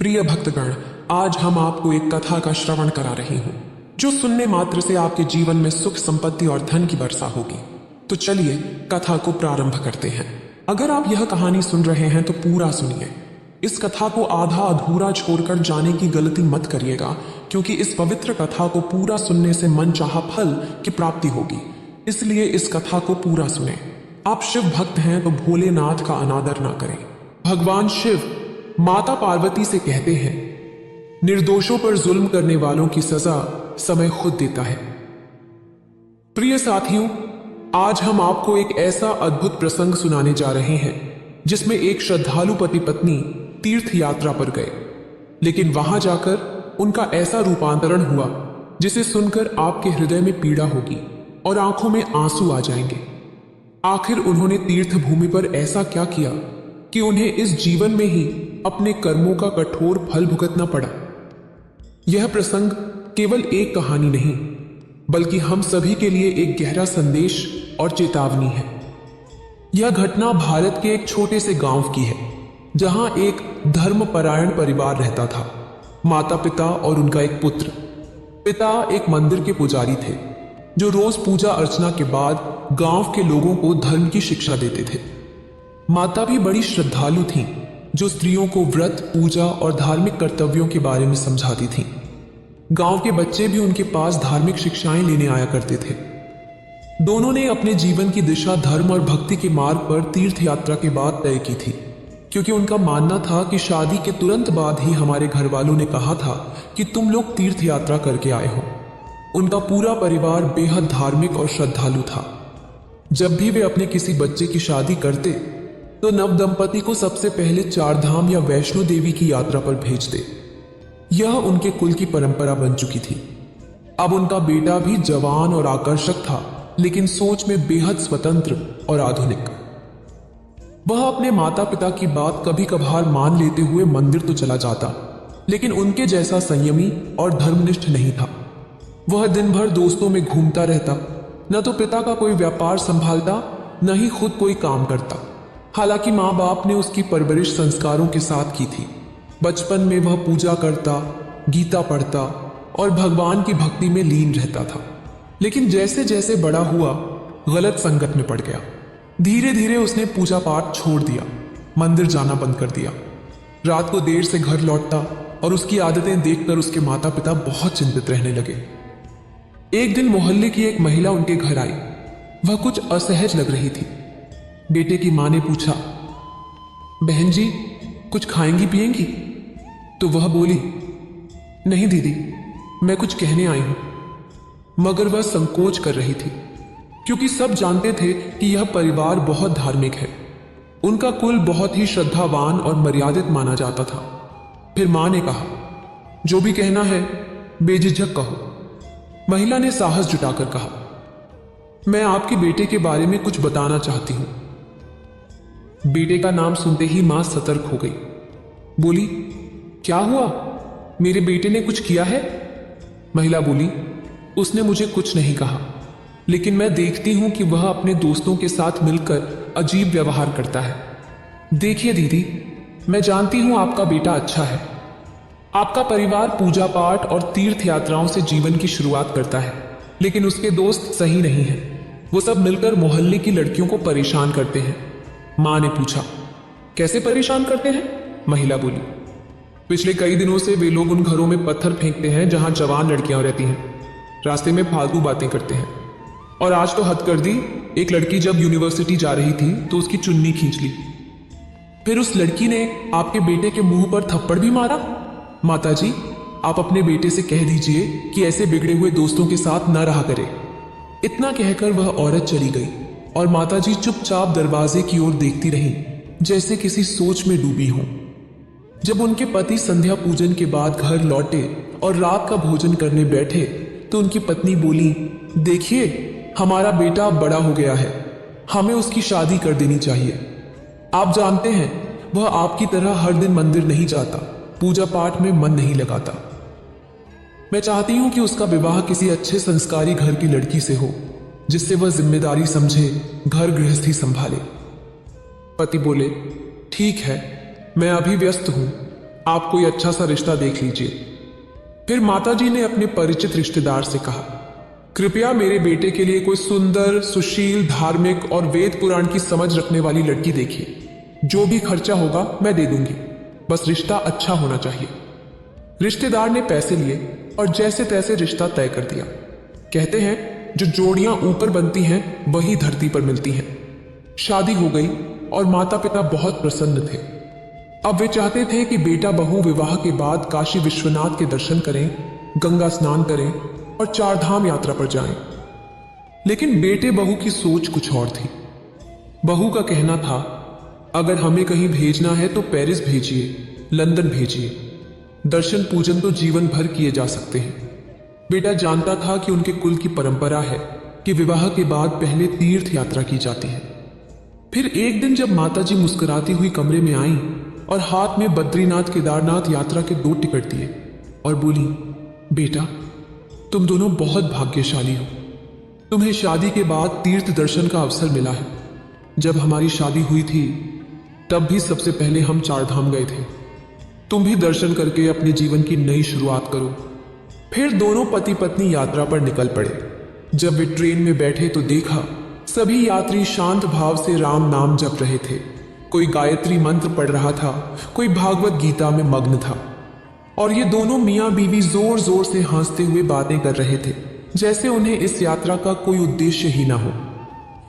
प्रिय भक्तगण, आज हम आपको एक कथा का श्रवण करा रहे हूँ जो सुनने मात्र से आपके जीवन में सुख संपत्ति और धन की वर्षा होगी। तो चलिए कथा को प्रारंभ करते हैं। अगर आप यह कहानी सुन रहे हैं तो पूरा सुनिए। इस कथा को आधा अधूरा छोड़कर जाने की गलती मत करिएगा, क्योंकि इस पवित्र कथा को पूरा सुनने से मनचाहा फल की प्राप्ति होगी। इसलिए इस कथा को पूरा सुने। आप शिव भक्त हैं तो भोलेनाथ का अनादर ना करें। भगवान शिव माता पार्वती से कहते हैं, निर्दोषों पर जुल्म करने वालों की सजा समय खुद देता है। प्रिय साथियों, आज हम आपको एक ऐसा अद्भुत प्रसंग सुनाने जा रहे हैं जिसमें एक श्रद्धालु पति पत्नी तीर्थ यात्रा पर गए, लेकिन वहां जाकर उनका ऐसा रूपांतरण हुआ जिसे सुनकर आपके हृदय में पीड़ा होगी और आंखों में आंसू आ जाएंगे। आखिर उन्होंने तीर्थ भूमि पर ऐसा क्या किया कि उन्हें इस जीवन में ही अपने कर्मों का कठोर फल भुगतना पड़ा। यह प्रसंग केवल एक कहानी नहीं, बल्कि हम सभी के लिए एक गहरा संदेश और चेतावनी है। यह घटना भारत के एक छोटे से गांव की है, जहां एक धर्मपरायण परिवार रहता था। माता पिता और उनका एक पुत्र। पिता एक मंदिर के पुजारी थे जो रोज पूजा अर्चना के बाद गांव के लोगों को धर्म की शिक्षा देते थे। माता भी बड़ी श्रद्धालु थीं, जो स्त्रियों को व्रत, पूजा और धार्मिक कर्तव्यों के बारे में समझाती थीं। गांव के बच्चे भी उनके पास धार्मिक शिक्षाएं लेने आया करते थे। दोनों ने अपने जीवन की दिशा धर्म और भक्ति के मार्ग पर तीर्थ यात्रा के बाद तय की थी, क्योंकि उनका मानना था कि शादी के तुरंत बाद ही हमारे घर वालों ने कहा था कि तुम लोग तीर्थ यात्रा करके आए हो। उनका पूरा परिवार बेहद धार्मिक और श्रद्धालु था। जब भी वे अपने किसी बच्चे की शादी करते तो नव दंपति को सबसे पहले चारधाम या वैष्णो देवी की यात्रा पर भेजते। यह उनके कुल की परंपरा बन चुकी थी। अब उनका बेटा भी जवान और आकर्षक था, लेकिन सोच में बेहद स्वतंत्र और आधुनिक। वह अपने माता पिता की बात कभी कभार मान लेते हुए मंदिर तो चला जाता, लेकिन उनके जैसा संयमी और धर्मनिष्ठ नहीं था। वह दिन भर दोस्तों में घूमता रहता, न तो पिता का कोई व्यापार संभालता, न ही खुद कोई काम करता। हालांकि माँ बाप ने उसकी परवरिश संस्कारों के साथ की थी। बचपन में वह पूजा करता, गीता पढ़ता और भगवान की भक्ति में लीन रहता था। लेकिन जैसे जैसे बड़ा हुआ, गलत संगत में पड़ गया। धीरे धीरे उसने पूजा पाठ छोड़ दिया, मंदिर जाना बंद कर दिया। रात को देर से घर लौटता और उसकी आदतें देखकर उसके माता पिता बहुत चिंतित रहने लगे। एक दिन मोहल्ले की एक महिला उनके घर आई। वह कुछ असहज लग रही थी। बेटे की मां ने पूछा, बहन जी कुछ खाएंगी पिएंगी? तो वह बोली, नहीं दीदी, मैं कुछ कहने आई हूं। मगर वह संकोच कर रही थी, क्योंकि सब जानते थे कि यह परिवार बहुत धार्मिक है। उनका कुल बहुत ही श्रद्धावान और मर्यादित माना जाता था। फिर मां ने कहा, जो भी कहना है बेझिझक कहो। महिला ने साहस जुटाकर कहा, मैं आपके बेटे के बारे में कुछ बताना चाहती हूं। बेटे का नाम सुनते ही मां सतर्क हो गई। बोली, क्या हुआ? मेरे बेटे ने कुछ किया है? महिला बोली, उसने मुझे कुछ नहीं कहा, लेकिन मैं देखती हूं कि वह अपने दोस्तों के साथ मिलकर अजीब व्यवहार करता है। देखिए दीदी, मैं जानती हूं आपका बेटा अच्छा है। आपका परिवार पूजा पाठ और तीर्थ यात्राओं से जीवन की शुरुआत करता है, लेकिन उसके दोस्त सही नहीं हैं। वो सब मिलकर मोहल्ले की लड़कियों को परेशान करते हैं। मां ने पूछा, कैसे परेशान करते हैं? महिला बोली, पिछले कई दिनों से वे लोग उन घरों में पत्थर फेंकते हैं जहां जवान लड़कियां रहती हैं, रास्ते में फालतू बातें करते हैं। और आज तो हद कर दी, एक लड़की जब यूनिवर्सिटी जा रही थी तो उसकी चुन्नी खींच ली। फिर उस लड़की ने आपके बेटे के मुंह पर थप्पड़ भी मारा। माता जी, आप अपने बेटे से कह दीजिए कि ऐसे बिगड़े हुए दोस्तों के साथ न रहा करे। इतना कहकर वह औरत चली गई और माताजी चुपचाप दरवाजे की ओर देखती रहीं, जैसे किसी सोच में डूबी हों। जब उनके पति संध्या पूजन के बाद घर लौटे और रात का भोजन करने बैठे तो उनकी पत्नी बोली, देखिए हमारा बेटा अब बड़ा हो गया है, हमें उसकी शादी कर देनी चाहिए। आप जानते हैं वह आपकी तरह हर दिन मंदिर नहीं जाता, पूजा पाठ में मन नहीं लगाता। मैं चाहती हूं कि उसका विवाह किसी अच्छे संस्कारी घर की लड़की से हो, जिससे वह जिम्मेदारी समझे, घर गृहस्थी संभाले। पति बोले, ठीक है, मैं अभी व्यस्त हूं, आप कोई अच्छा सा रिश्ता देख लीजिए। फिर माताजी ने अपने परिचित रिश्तेदार से कहा, कृपया मेरे बेटे के लिए कोई सुंदर, सुशील, धार्मिक और वेद पुराण की समझ रखने वाली लड़की देखिए। जो भी खर्चा होगा मैं दे दूंगी, बस रिश्ता अच्छा होना चाहिए। रिश्तेदार ने पैसे लिए और जैसे तैसे रिश्ता तय कर दिया। कहते हैं जो जोड़ियां ऊपर बनती हैं वही धरती पर मिलती हैं। शादी हो गई और माता पिता बहुत प्रसन्न थे। अब वे चाहते थे कि बेटा बहू विवाह के बाद काशी विश्वनाथ के दर्शन करें, गंगा स्नान करें और 4 धाम यात्रा पर जाएं। लेकिन बेटे बहू की सोच कुछ और थी। बहू का कहना था, अगर हमें कहीं भेजना है तो पेरिस भेजिए, लंदन भेजिए। दर्शन पूजन तो जीवन भर किए जा सकते हैं। बेटा जानता था कि उनके कुल की परंपरा है कि विवाह के बाद पहले तीर्थ यात्रा की जाती है। फिर एक दिन जब माताजी मुस्कुराती हुई कमरे में आईं और हाथ में बद्रीनाथ केदारनाथ यात्रा के 2 टिकट दिए और बोली, बेटा तुम दोनों बहुत भाग्यशाली हो। तुम्हें शादी के बाद तीर्थ दर्शन का अवसर मिला है। जब हमारी शादी हुई थी तब भी सबसे पहले हम 4 धाम गए थे। तुम भी दर्शन करके अपने जीवन की नई शुरुआत करो। फिर दोनों पति पत्नी यात्रा पर निकल पड़े। जब वे ट्रेन में बैठे तो देखा सभी यात्री शांत भाव से राम नाम जप रहे थे। कोई गायत्री मंत्र पढ़ रहा था, कोई भागवत गीता में मग्न था और ये दोनों मियां बीवी जोर जोर से हंसते हुए बातें कर रहे थे, जैसे उन्हें इस यात्रा का कोई उद्देश्य ही ना हो।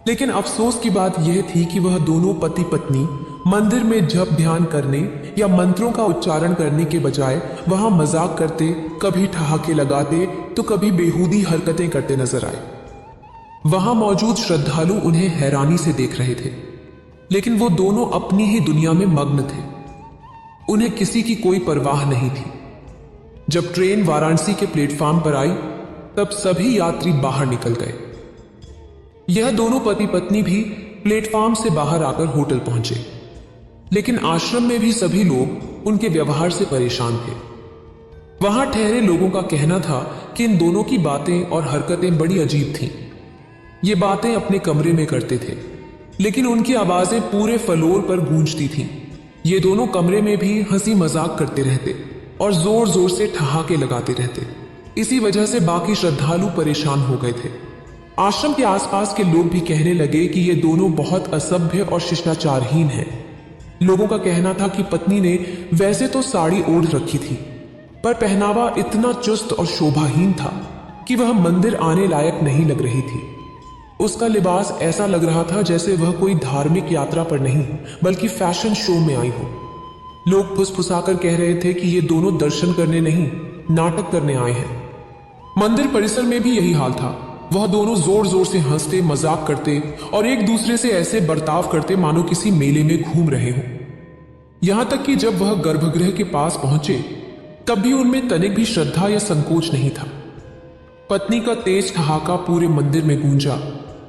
लेकिन अफसोस की बात यह थी कि वह दोनों पति पत्नी मंदिर में जप ध्यान करने या मंत्रों का उच्चारण करने के बजाय वहां मजाक करते, कभी ठहाके लगाते तो कभी बेहूदी हरकतें करते नजर आए। वहां मौजूद श्रद्धालु उन्हें हैरानी से देख रहे थे, लेकिन वो दोनों अपनी ही दुनिया में मग्न थे। उन्हें किसी की कोई परवाह नहीं थी। जब ट्रेन वाराणसी के प्लेटफॉर्म पर आई तब सभी यात्री बाहर निकल गए। यह दोनों पति पत्नी भी प्लेटफॉर्म से बाहर आकर होटल पहुंचे, लेकिन आश्रम में भी सभी लोग उनके व्यवहार से परेशान थे। वहां ठहरे लोगों का कहना था कि इन दोनों की बातें और हरकतें बड़ी अजीब थीं। ये बातें अपने कमरे में करते थे, लेकिन उनकी आवाजें पूरे फ्लोर पर गूंजती थीं। ये दोनों कमरे में भी हंसी मजाक करते रहते और जोर जोर से ठहाके लगाते रहते। इसी वजह से बाकी श्रद्धालु परेशान हो गए थे। आश्रम के आसपास के लोग भी कहने लगे कि ये दोनों बहुत असभ्य और शिष्टाचारहीन हैं। लोगों का कहना था कि पत्नी ने वैसे तो साड़ी ओढ़ रखी थी, पर पहनावा इतना चुस्त और शोभाहीन था कि वह मंदिर आने लायक नहीं लग रही थी। उसका लिबास ऐसा लग रहा था जैसे वह कोई धार्मिक यात्रा पर नहीं बल्कि फैशन शो में आई हो। लोग फुसफुसाकर कह रहे थे कि ये दोनों दर्शन करने नहीं, नाटक करने आए हैं। मंदिर परिसर में भी यही हाल था। वह दोनों जोर जोर से हंसते, मजाक करते और एक दूसरे से ऐसे बर्ताव करते मानो किसी मेले में घूम रहे हों। यहां तक कि जब वह गर्भगृह के पास पहुंचे तब भी उनमें तनिक भी श्रद्धा या संकोच नहीं था। पत्नी का तेज ठहाका पूरे मंदिर में गूंजा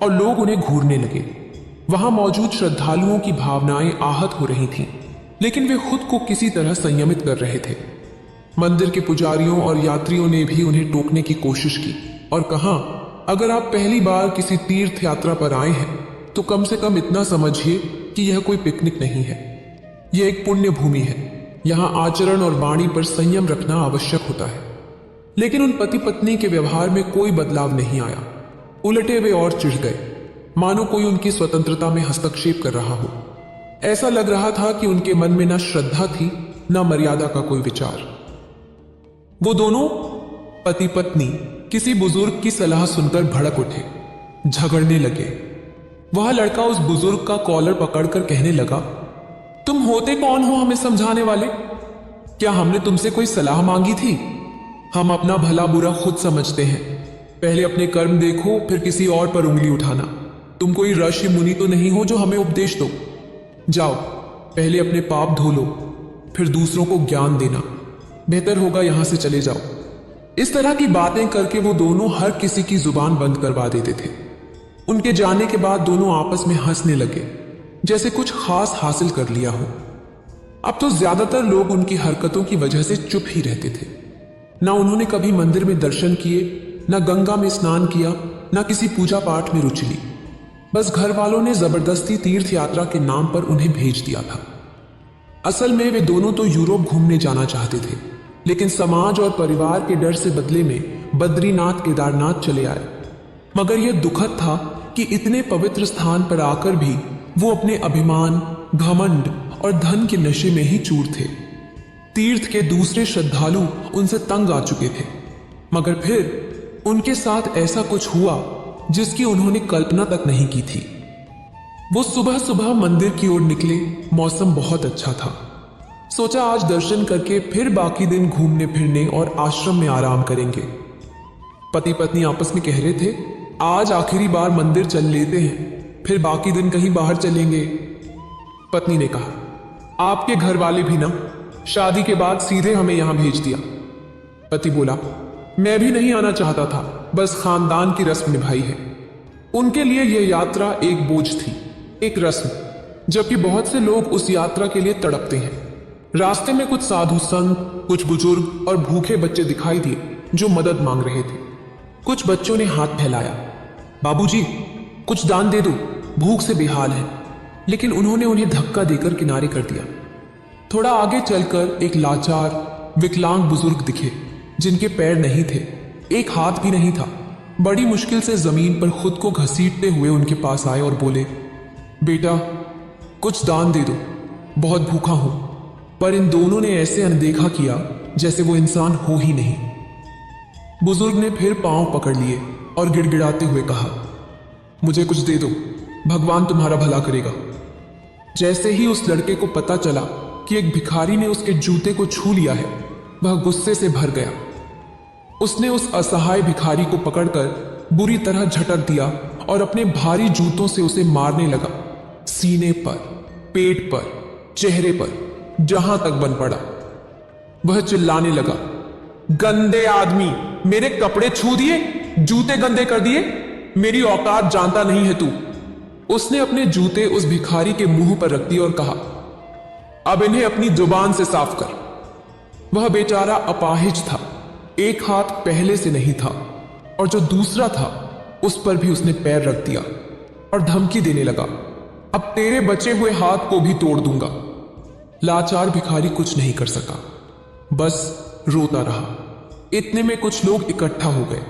और लोग उन्हें घूरने लगे। वहां मौजूद श्रद्धालुओं की भावनाएं आहत हो रही थीं, लेकिन वे खुद को किसी तरह संयमित कर रहे थे। मंदिर के पुजारियों और यात्रियों ने भी उन्हें टोकने की कोशिश की और कहा, अगर आप पहली बार किसी तीर्थ यात्रा पर आए हैं तो कम से कम इतना समझिए कि यह कोई पिकनिक नहीं है। यह एक पुण्य भूमि है। यहां आचरण और वाणी पर संयम रखना आवश्यक होता है। लेकिन उन पति पत्नी के व्यवहार में कोई बदलाव नहीं आया। उलटे वे और चिढ़ गए, मानो कोई उनकी स्वतंत्रता में हस्तक्षेप कर रहा हो। ऐसा लग रहा था कि उनके मन में न श्रद्धा थी न मर्यादा का कोई विचार। वो दोनों पति पत्नी किसी बुजुर्ग की सलाह सुनकर भड़क उठे, झगड़ने लगे। वह लड़का उस बुजुर्ग का कॉलर पकड़कर कहने लगा, तुम होते कौन हो हमें समझाने वाले? क्या हमने तुमसे कोई सलाह मांगी थी? हम अपना भला बुरा खुद समझते हैं। पहले अपने कर्म देखो, फिर किसी और पर उंगली उठाना। तुम कोई ऋषि मुनि तो नहीं हो जो हमें उपदेश दो। जाओ, पहले अपने पाप धो लो, फिर दूसरों को ज्ञान देना। बेहतर होगा यहां से चले जाओ। इस तरह की बातें करके वो दोनों हर किसी की जुबान बंद करवा देते थे। उनके जाने के बाद दोनों आपस में हंसने लगे, जैसे कुछ खास हासिल कर लिया हो। अब तो ज्यादातर लोग उनकी हरकतों की वजह से चुप ही रहते थे। ना उन्होंने कभी मंदिर में दर्शन किए, ना गंगा में स्नान किया, ना किसी पूजा पाठ में रुचि ली। बस घर वालों ने जबरदस्ती तीर्थ यात्रा के नाम पर उन्हें भेज दिया था। असल में वे दोनों तो यूरोप घूमने जाना चाहते थे, लेकिन समाज और परिवार के डर से बदले में बद्रीनाथ केदारनाथ चले आए। मगर यह दुखद था कि इतने पवित्र स्थान पर आकर भी वो अपने अभिमान, घमंड और धन के नशे में ही चूर थे। तीर्थ के दूसरे श्रद्धालु उनसे तंग आ चुके थे, मगर फिर उनके साथ ऐसा कुछ हुआ जिसकी उन्होंने कल्पना तक नहीं की थी। वो सुबह सुबह मंदिर की ओर निकले। मौसम बहुत अच्छा था। सोचा आज दर्शन करके फिर बाकी दिन घूमने फिरने और आश्रम में आराम करेंगे। पति पत्नी आपस में कह रहे थे, आज आखिरी बार मंदिर चल लेते हैं, फिर बाकी दिन कहीं बाहर चलेंगे। पत्नी ने कहा, आपके घर वाले भी ना शादी के बाद सीधे हमें यहां भेज दिया। पति बोला, मैं भी नहीं आना चाहता था, बस खानदान की रस्म निभाई है। उनके लिए यह यात्रा एक बोझ थी, एक रस्म, जबकि बहुत से लोग उस यात्रा के लिए तड़पते हैं। रास्ते में कुछ साधु संत, कुछ बुजुर्ग और भूखे बच्चे दिखाई दिए जो मदद मांग रहे थे। कुछ बच्चों ने हाथ फैलाया, बाबूजी कुछ दान दे दो, भूख से बेहाल है। लेकिन उन्होंने उन्हें धक्का देकर किनारे कर दिया। थोड़ा आगे चलकर एक लाचार विकलांग बुजुर्ग दिखे जिनके पैर नहीं थे, एक हाथ भी नहीं था। बड़ी मुश्किल से जमीन पर खुद को घसीटते हुए उनके पास आए और बोले, बेटा कुछ दान दे दो, बहुत भूखा हूं। पर इन दोनों ने ऐसे अनदेखा किया जैसे वो इंसान हो ही नहीं। बुजुर्ग ने फिर पांव पकड़ लिए और गिड़गिड़ाते हुए कहा, मुझे कुछ दे दो, भगवान तुम्हारा भला करेगा। जैसे ही उस लड़के को पता चला कि एक भिखारी ने उसके जूते को छू लिया है, वह गुस्से से भर गया। उसने उस असहाय भिखारी को पकड़कर बुरी तरह झटक दिया और अपने भारी जूतों से उसे मारने लगा। सीने पर, पेट पर, चेहरे पर, जहां तक बन पड़ा। वह चिल्लाने लगा, गंदे आदमी, मेरे कपड़े छू दिए, जूते गंदे कर दिए, मेरी औकात जानता नहीं है तू। उसने अपने जूते उस भिखारी के मुंह पर रख दिए और कहा, अब इन्हें अपनी जुबान से साफ कर। वह बेचारा अपाहिज था, एक हाथ पहले से नहीं था और जो दूसरा था उस पर भी उसने पैर रख दिया और धमकी देने लगा, अब तेरे बचे हुए हाथ को भी तोड़ दूंगा। लाचार भिखारी कुछ नहीं कर सका, बस रोता रहा। इतने में कुछ लोग इकट्ठा हो गए,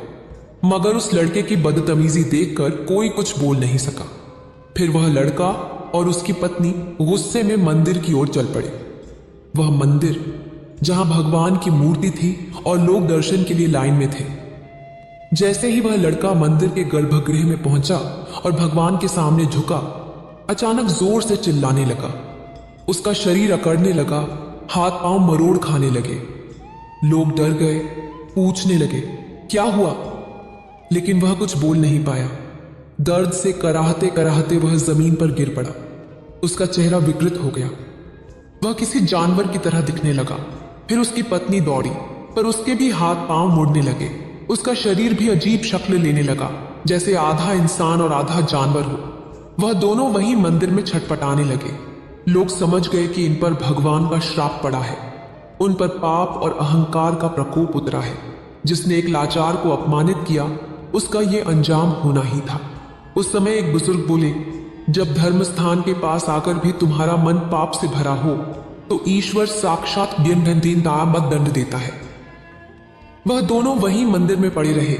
मगर उस लड़के की बदतमीजी देखकर कोई कुछ बोल नहीं सका। फिर वह लड़का और उसकी पत्नी गुस्से में मंदिर की ओर चल पड़े। वह मंदिर जहां भगवान की मूर्ति थी और लोग दर्शन के लिए लाइन में थे। जैसे ही वह लड़का मंदिर के गर्भगृह में पहुंचा और भगवान के सामने झुका, अचानक जोर से चिल्लाने लगा। उसका शरीर अकड़ने लगा, हाथ पांव मरोड़ खाने लगे। लोग डर गए, पूछने लगे, क्या हुआ? लेकिन वह कुछ बोल नहीं पाया। दर्द से कराहते कराहते वह जमीन पर गिर पड़ा। उसका चेहरा विकृत हो गया, वह किसी जानवर की तरह दिखने लगा। फिर उसकी पत्नी दौड़ी, पर उसके भी हाथ पांव मुड़ने लगे। उसका शरीर भी अजीब शक्ल लेने लगा, जैसे आधा इंसान और आधा जानवर हो। वह दोनों वहीं मंदिर में छटपटाने लगे। लोग समझ गए कि इन पर भगवान का श्राप पड़ा है, उन पर पाप और अहंकार का प्रकोप उतरा है। जिसने एक लाचार को अपमानित किया, उसका यह अंजाम होना ही था। उस समय एक बुजुर्ग बोले, जब धर्म स्थान के पास आकर भी तुम्हारा मन पाप से भरा हो, तो ईश्वर साक्षात मत दंड देता है। वह दोनों वहीं मंदिर में पड़े रहे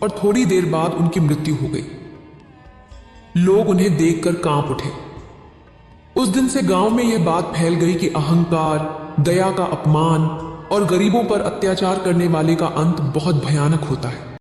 और थोड़ी देर बाद उनकी मृत्यु हो गई। लोग उन्हें देखकर कांप उठे। उस दिन से गांव में यह बात फैल गई कि अहंकार, दया का अपमान और गरीबों पर अत्याचार करने वाले का अंत बहुत भयानक होता है।